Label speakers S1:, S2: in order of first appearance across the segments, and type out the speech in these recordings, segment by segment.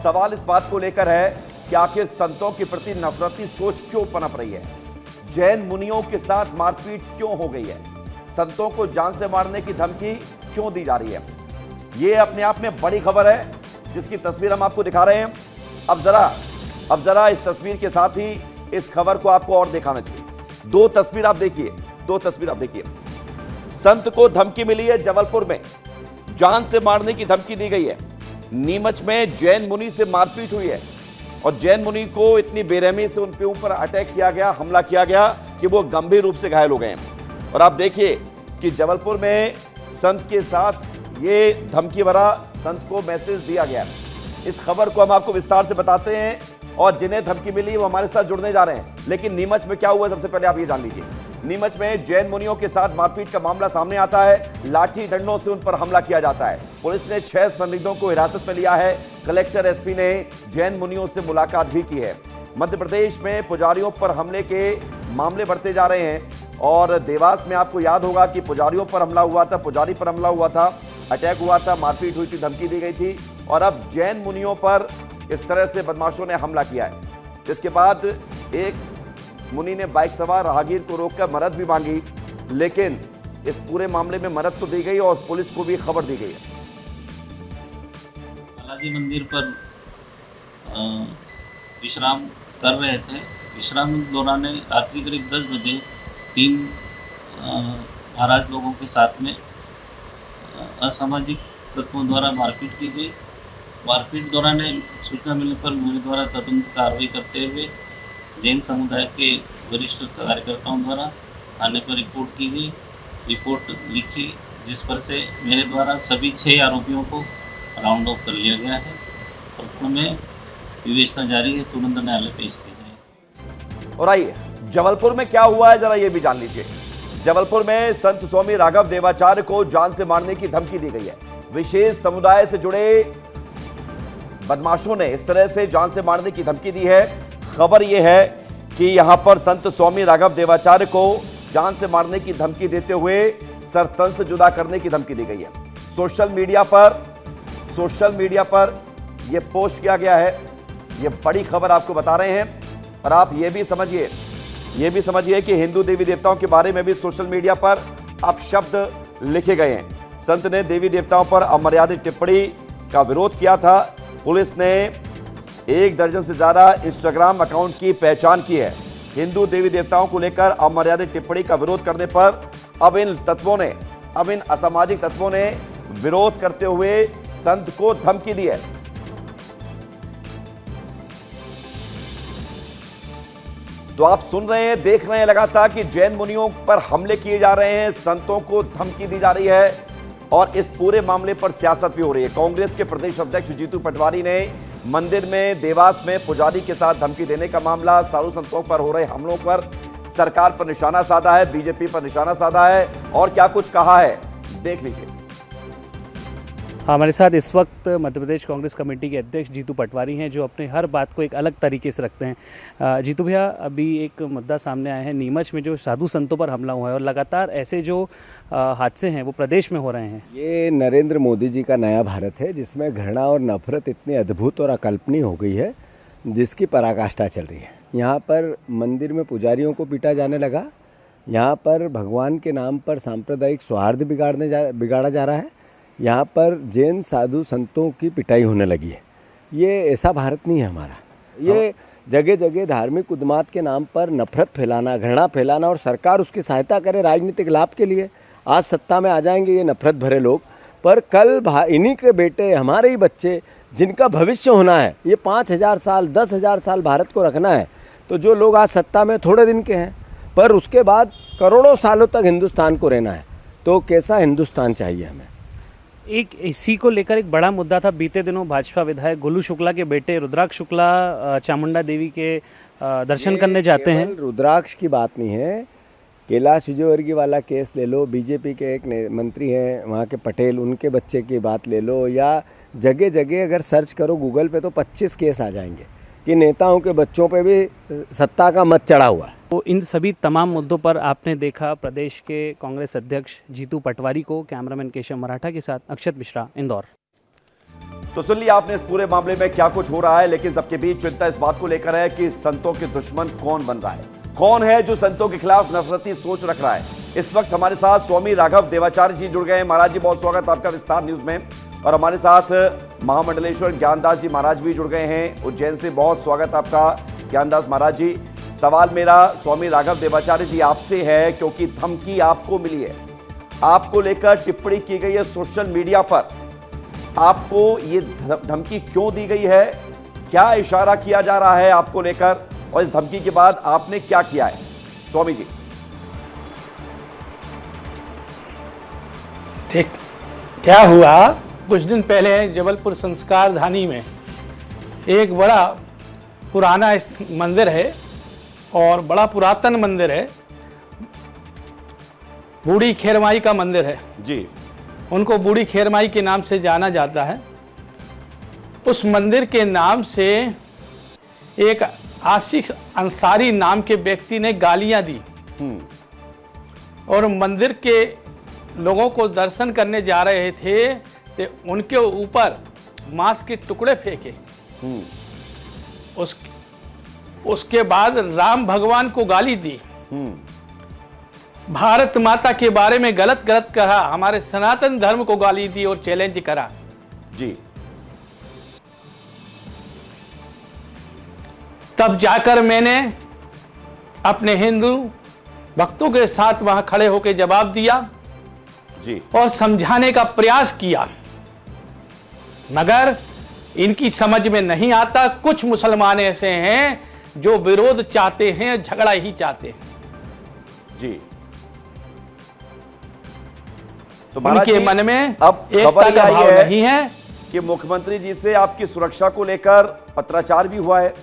S1: सवाल इस बात को लेकर है कि आखिर संतों के प्रति नफरती सोच क्यों पनप रही है, जैन मुनियों के साथ मारपीट क्यों हो गई है, संतों को जान से मारने की धमकी क्यों दी जा रही है। यह अपने आप में बड़ी खबर है जिसकी तस्वीर हम आपको दिखा रहे हैं। अब जरा इस तस्वीर के साथ ही इस खबर को आपको और दिखाना चाहिए। दो तस्वीर आप देखिए। संत को धमकी मिली है, जबलपुर में जान से मारने की धमकी दी गई है। नीमच में जैन मुनि से मारपीट हुई है और जैन मुनि को इतनी बेरहमी से उनके ऊपर अटैक किया गया, हमला किया गया कि वो गंभीर रूप से घायल हो गए हैं। और आप देखिए कि जबलपुर में संत के साथ ये धमकी भरा संत को मैसेज दिया गया। इस खबर को हम आपको विस्तार से बताते हैं और जिन्हें धमकी मिली वो हमारे साथ जुड़ने जा रहे हैं। लेकिन नीमच में क्या हुआ सबसे पहले आप ये जान लीजिए। नीमच में जैन मुनियों के साथ मारपीट का मामला सामने आता है। लाठी डंडों से उन पर हमला किया जाता है। पुलिस ने 6 संदिग्धों को हिरासत में लिया है। कलेक्टर एसपी ने जैन मुनियों से मुलाकात भी की है। मध्य प्रदेश में पुजारियों पर हमले के मामले बढ़ते जा रहे हैं और देवास में आपको याद होगा कि पुजारी पर हमला हुआ था, अटैक हुआ था, मारपीट हुई थी, धमकी दी गई थी। और अब जैन मुनियों पर इस तरह से बदमाशों ने हमला किया है, जिसके बाद एक मुनि ने बाइक सवार राहगीर को रोककर मदद भी मांगी, लेकिन इस पूरे मामले में मदद तो दी गई और पुलिस को भी खबर दी गई है।
S2: बालाजी मंदिर पर विश्राम कर रहे थे। विश्राम के दौरान रात्रि करीब 10 बजे 3 नाराज लोगों के साथ में असामाजिक तत्वों द्वारा मारपीट की गई। मारपीट दौरान सूचना मिलने पर मेरे द्वारा तुरंत कार्रवाई करते हुए जैन समुदाय के वरिष्ठ कार्यकर्ताओं द्वारा थाने पर रिपोर्ट की गई। रिपोर्ट लिखी जिस पर से मेरे द्वारा सभी 6 आरोपियों को राउंड ऑफ कर लिया गया है और उनमें विवेचना जारी है, तुरंत न्यायालय पेश की जाए।
S1: और आइए जबलपुर में क्या हुआ है जरा ये भी जान लीजिए। जबलपुर में संत स्वामी राघव देवाचार्य को जान से मारने की धमकी दी गई है। विशेष समुदाय से जुड़े बदमाशों ने इस तरह से जान से मारने की धमकी दी है। खबर यह है कि यहां पर संत स्वामी राघव देवाचार्य को जान से मारने की धमकी देते हुए सरतन से जुदा करने की धमकी दी गई है। सोशल मीडिया पर यह पोस्ट किया गया है। यह बड़ी खबर आपको बता रहे हैं। और आप ये भी समझिए कि हिंदू देवी देवताओं के बारे में भी सोशल मीडिया पर अब शब्द लिखे गए हैं। संत ने देवी देवताओं पर अमर्यादित टिप्पणी का विरोध किया था। पुलिस ने 1 दर्जन से ज्यादा इंस्टाग्राम अकाउंट की पहचान की है। हिंदू देवी देवताओं को लेकर अमर्यादित टिप्पणी का विरोध करने पर अब इन असामाजिक तत्वों ने विरोध करते हुए संत को धमकी दी है। तो आप सुन रहे हैं, देख रहे हैं लगातार कि जैन मुनियों पर हमले किए जा रहे हैं, संतों को धमकी दी जा रही है और इस पूरे मामले पर सियासत भी हो रही है। कांग्रेस के प्रदेश अध्यक्ष जीतू पटवारी ने मंदिर में देवास में पुजारी के साथ धमकी देने का मामला, साधु संतों पर हो रहे हमलों पर सरकार पर निशाना साधा है, बीजेपी पर निशाना साधा है और क्या कुछ कहा है, देख लीजिए।
S3: हमारे साथ इस वक्त मध्य प्रदेश कांग्रेस कमेटी के अध्यक्ष जीतू पटवारी हैं, जो अपने हर बात को एक अलग तरीके से रखते हैं। जीतू भैया, अभी एक मुद्दा सामने आया है नीमच में जो साधु संतों पर हमला हुआ है और लगातार ऐसे जो हादसे हैं वो प्रदेश में हो रहे हैं।
S4: ये नरेंद्र मोदी जी का नया भारत है जिसमें घृणा और नफरत इतनी अद्भुत और अकल्पनीय हो गई है जिसकी पराकाष्ठा चल रही है। यहाँ पर मंदिर में पुजारियों को पीटा जाने लगा। यहाँ पर भगवान के नाम पर सांप्रदायिक सौहार्द बिगाड़ा जा रहा है। यहाँ पर जैन साधु संतों की पिटाई होने लगी है। ये ऐसा भारत नहीं है हमारा। ये जगह जगह धार्मिक उन्माद के नाम पर नफरत फैलाना, घृणा फैलाना और सरकार उसकी सहायता करे राजनीतिक लाभ के लिए। आज सत्ता में आ जाएंगे ये नफरत भरे लोग, पर कल इन्हीं के बेटे, हमारे ही बच्चे जिनका भविष्य होना है, ये 5,000 साल 10,000 साल भारत को रखना है। तो जो लोग आज सत्ता में थोड़े दिन के हैं पर उसके बाद करोड़ों सालों तक हिंदुस्तान को रहना है, तो कैसा हिंदुस्तान चाहिए हमें।
S3: एक इसी को लेकर एक बड़ा मुद्दा था। बीते दिनों भाजपा विधायक गोलू शुक्ला के बेटे रुद्राक्ष शुक्ला चामुंडा देवी के दर्शन करने जाते हैं।
S4: रुद्राक्ष की बात नहीं है, कैलाश विजयवर्गीय वाला केस ले लो, बीजेपी के एक मंत्री हैं वहाँ के पटेल, उनके बच्चे की बात ले लो, या जगह जगह अगर सर्च करो गूगल पे तो 25 केस आ जाएंगे कि नेताओं के बच्चों पे भी सत्ता का मत चढ़ा हुआ है।
S3: तो इन सभी तमाम मुद्दों पर आपने देखा प्रदेश के कांग्रेस अध्यक्ष जीतू पटवारी को। कैमरामैन केशव मराठा के साथ अक्षत मिश्रा, इंदौर।
S1: तो सुन लिया आपने इस पूरे मामले में क्या कुछ हो रहा है, लेकिन सबके बीच चिंता इस बात को लेकर है कि संतों के दुश्मन कौन बन रहा है, कौन है जो संतों के खिलाफ नफरती सोच रख रहा है। इस वक्त हमारे साथ स्वामी राघव देवाचार्य जी जुड़ गए हैं। महाराज जी बहुत स्वागत आपका विस्तार न्यूज में। और हमारे साथ महामंडलेश्वर ज्ञानदास जी महाराज भी जुड़ गए हैं उज्जैन से, बहुत स्वागत आपका ज्ञानदास महाराज जी। सवाल मेरा स्वामी राघव देवाचार्य जी आपसे है, क्योंकि धमकी आपको मिली है, आपको लेकर टिप्पणी की गई है सोशल मीडिया पर, आपको ये धमकी क्यों दी गई है, क्या इशारा किया जा रहा है आपको लेकर, और इस धमकी के बाद आपने क्या किया है स्वामी जी?
S5: ठीक, क्या हुआ, कुछ दिन पहले जबलपुर संस्कार धानी में एक बड़ा पुराना मंदिर है और बड़ा पुरातन मंदिर है, बूढ़ी खेरमाई का मंदिर है
S1: जी।
S5: उनको बूढ़ी खेरमाई के नाम से जाना जाता है। उस मंदिर के नाम से एक आशिक अंसारी नाम के व्यक्ति ने गालियां दी और मंदिर के लोगों को दर्शन करने जा रहे थे तो उनके ऊपर मांस के टुकड़े फेंके। उसके बाद राम भगवान को गाली दी, भारत माता के बारे में गलत कहा, हमारे सनातन धर्म को गाली दी और चैलेंज करा
S1: जी।
S5: तब जाकर मैंने अपने हिंदू भक्तों के साथ वहां खड़े होकर जवाब दिया
S1: जी
S5: और समझाने का प्रयास किया, मगर इनकी समझ में नहीं आता। कुछ मुसलमान ऐसे हैं जो विरोध चाहते हैं, झगड़ा ही चाहते हैं
S1: जी। तो महाराज
S5: उनके
S1: जी,
S5: मन में
S1: अब
S5: एकता
S1: खबर
S5: का
S1: आई
S5: भाव
S1: है
S5: नहीं है
S1: कि मुख्यमंत्री जी से आपकी सुरक्षा को लेकर पत्राचार भी हुआ है।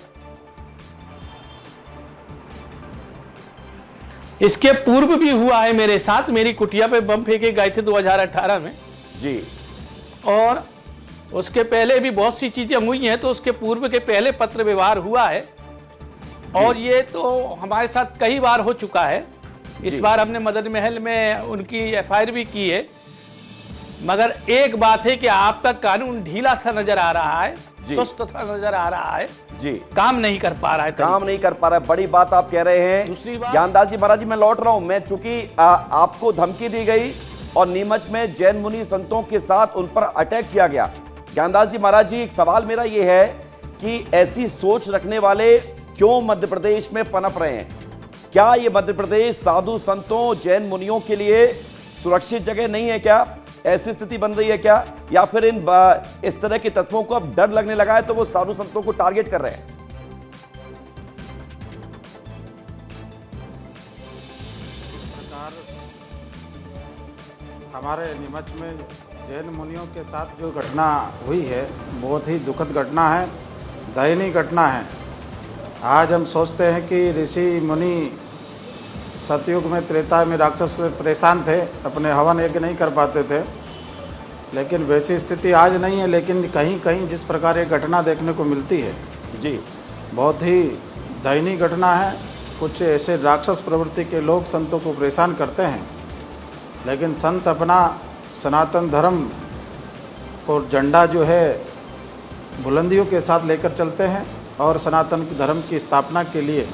S5: इसके पूर्व भी हुआ है मेरे साथ, मेरी कुटिया पे बम फेंके गए थे 2018 में
S1: जी।
S5: और उसके पहले भी बहुत सी चीजें हुई हैं, तो उसके पूर्व के पहले पत्र व्यवहार हुआ है और ये तो हमारे साथ कई बार हो चुका है। इस बार हमने मदन महल में उनकी एफआईआर भी की है, मगर एक बात है कि आपका कानून ढीला सा नजर आ रहा है, सुस्त सा नजर आ रहा है
S1: जी,
S5: काम नहीं कर पा रहा है,
S1: काम नहीं कर पा रहा है। बड़ी बात आप कह रहे हैं।
S5: दूसरी बात,
S1: ज्ञानदास जी महाराज जी मैं लौट रहा हूं। मैं चूंकि आपको धमकी दी गई और नीमच में जैन मुनि संतों के साथ उन पर अटैक किया गया। ज्ञानदास जी महाराज जी, एक सवाल मेरा ये है कि ऐसी सोच रखने वाले क्यों मध्य प्रदेश में पनप रहे हैं? क्या ये मध्य प्रदेश साधु संतों जैन मुनियों के लिए सुरक्षित जगह नहीं है? क्या ऐसी स्थिति बन रही है क्या, या फिर इस तरह के तत्वों को अब डर लगने लगा है तो वो साधु संतों को टारगेट कर रहे हैं?
S6: हमारे नीमच में जैन मुनियों के साथ जो घटना हुई है बहुत ही दुखद घटना है, दयनीय घटना है। आज हम सोचते हैं कि ऋषि मुनि सतयुग में त्रेता में राक्षस से परेशान थे, अपने हवन यज्ञ नहीं कर पाते थे, लेकिन वैसी स्थिति आज नहीं है। लेकिन कहीं कहीं जिस प्रकार ये घटना देखने को मिलती है
S1: जी,
S6: बहुत ही दयनीय घटना है। कुछ ऐसे राक्षस प्रवृत्ति के लोग संतों को परेशान करते हैं, लेकिन संत अपना सनातन धर्म को झंडा जो है बुलंदियों के साथ लेकर चलते हैं और सनातन धर्म की स्थापना के लिए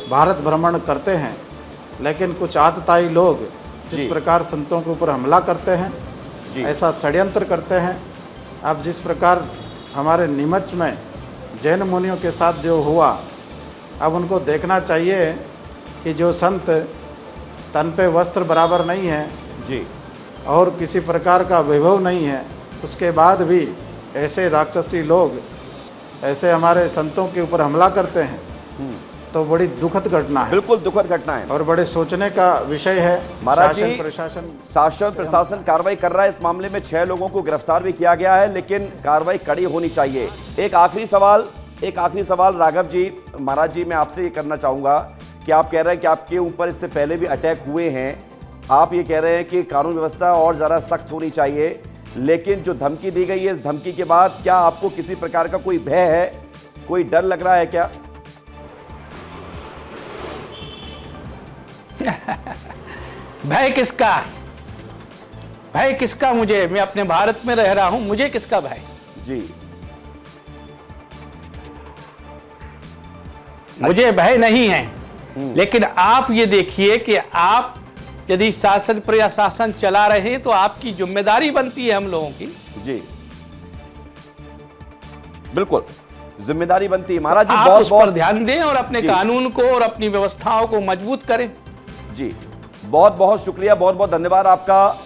S6: भारत भ्रमण करते हैं। लेकिन कुछ आतताई लोग जिस प्रकार संतों के ऊपर हमला करते हैं, ऐसा षड्यंत्र करते हैं। अब जिस प्रकार हमारे नीमच में जैन मुनियों के साथ जो हुआ, अब उनको देखना चाहिए कि जो संत तन पे वस्त्र बराबर नहीं है
S1: जी
S6: और किसी प्रकार का वैभव नहीं है, उसके बाद भी ऐसे राक्षसी लोग ऐसे हमारे संतों के ऊपर हमला करते हैं, तो बड़ी दुखद घटना है।
S1: बिल्कुल दुखद घटना है
S6: और बड़े सोचने का विषय है।
S1: महाराज जी,
S6: शासन
S1: प्रशासन कार्रवाई कर रहा है। इस मामले में 6 लोगों को गिरफ्तार भी किया गया है, लेकिन कार्रवाई कड़ी होनी चाहिए। एक आखिरी सवाल राघव जी महाराज जी मैं आपसे ये करना चाहूंगा कि आप कह रहे हैं कि आपके ऊपर इससे पहले भी अटैक हुए हैं, आप ये कह रहे हैं कि कानून व्यवस्था और ज़्यादा सख्त होनी चाहिए, लेकिन जो धमकी दी गई है, इस धमकी के बाद क्या आपको किसी प्रकार का कोई भय है, कोई डर लग रहा है क्या?
S5: भय किसका, भय किसका? मुझे, मैं अपने भारत में रह रहा हूं, मुझे किसका भय?
S1: जी,
S5: मुझे भय नहीं है, लेकिन आप ये देखिए कि आप यदि शासन प्रशासन चला रहे हैं तो आपकी जिम्मेदारी बनती है हम लोगों की।
S1: जी, बिल्कुल जिम्मेदारी बनती है। महाराज जी
S5: आप
S1: बहुत
S5: उस पर
S1: बहुत
S5: ध्यान दें और अपने
S1: जी।
S5: कानून को और अपनी व्यवस्थाओं को मजबूत करें।
S1: जी, बहुत बहुत शुक्रिया, बहुत बहुत धन्यवाद आपका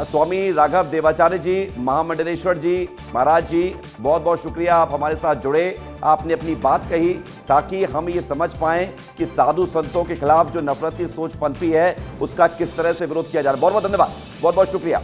S1: स्वामी राघव देवाचार्य जी, महामंडलेश्वर जी, महाराज जी, बहुत बहुत शुक्रिया, आप हमारे साथ जुड़े, आपने अपनी बात कही ताकि हम ये समझ पाएं कि साधु संतों के खिलाफ जो नफरती सोच पनपी है उसका किस तरह से विरोध किया जा रहा है। बहुत बहुत धन्यवाद, बहुत बहुत शुक्रिया।